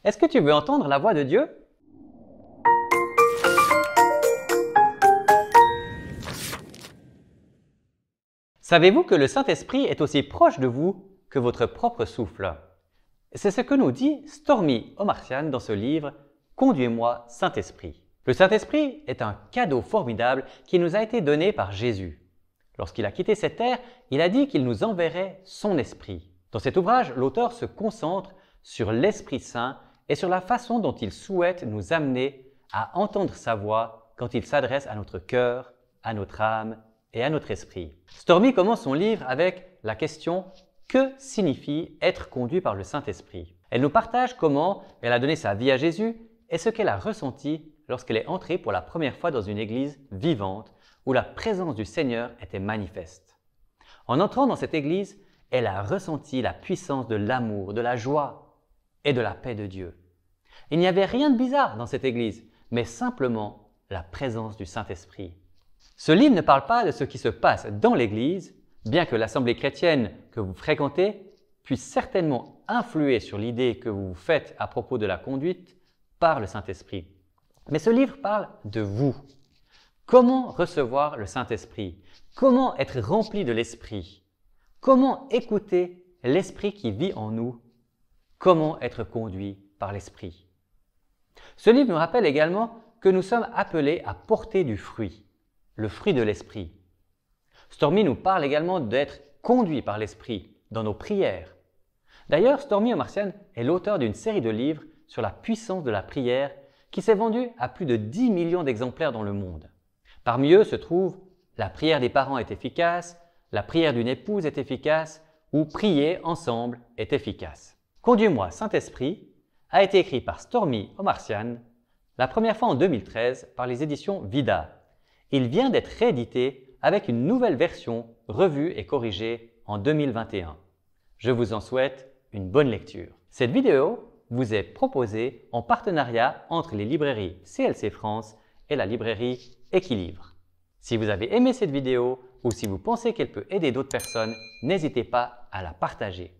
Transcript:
Est-ce que tu veux entendre la voix de Dieu? Savez-vous que le Saint-Esprit est aussi proche de vous que votre propre souffle? C'est ce que nous dit Stormy Omartian dans ce livre « Conduis-moi, Saint-Esprit ». Le Saint-Esprit est un cadeau formidable qui nous a été donné par Jésus. Lorsqu'il a quitté cette terre, il a dit qu'il nous enverrait son Esprit. Dans cet ouvrage, l'auteur se concentre sur l'Esprit Saint et sur la façon dont il souhaite nous amener à entendre sa voix quand il s'adresse à notre cœur, à notre âme et à notre esprit. Stormy commence son livre avec la question « Que signifie être conduit par le Saint-Esprit » Elle nous partage comment elle a donné sa vie à Jésus et ce qu'elle a ressenti lorsqu'elle est entrée pour la première fois dans une église vivante où la présence du Seigneur était manifeste. En entrant dans cette église, elle a ressenti la puissance de l'amour, de la joie et de la paix de Dieu. Il n'y avait rien de bizarre dans cette église, mais simplement la présence du Saint-Esprit. Ce livre ne parle pas de ce qui se passe dans l'église, bien que l'assemblée chrétienne que vous fréquentez puisse certainement influer sur l'idée que vous vous faites à propos de la conduite par le Saint-Esprit. Mais ce livre parle de vous. Comment recevoir le Saint-Esprit? Comment être rempli de l'Esprit? Comment écouter l'Esprit qui vit en nous? Comment être conduit par l'Esprit? Ce livre nous rappelle également que nous sommes appelés à porter du fruit, le fruit de l'Esprit. Stormy nous parle également d'être conduit par l'Esprit dans nos prières. D'ailleurs, Stormy Omartian est l'auteur d'une série de livres sur la puissance de la prière qui s'est vendue à plus de 10 millions d'exemplaires dans le monde. Parmi eux se trouvent « La prière des parents est efficace »,« La prière d'une épouse est efficace » ou « Prier ensemble est efficace ». Conduis-moi, Saint-Esprit a été écrit par Stormy Omartian la première fois en 2013 par les éditions Vida. Il vient d'être réédité avec une nouvelle version revue et corrigée en 2021. Je vous en souhaite une bonne lecture. Cette vidéo vous est proposée en partenariat entre les librairies CLC France et la librairie Equilivre. Si vous avez aimé cette vidéo ou si vous pensez qu'elle peut aider d'autres personnes, n'hésitez pas à la partager.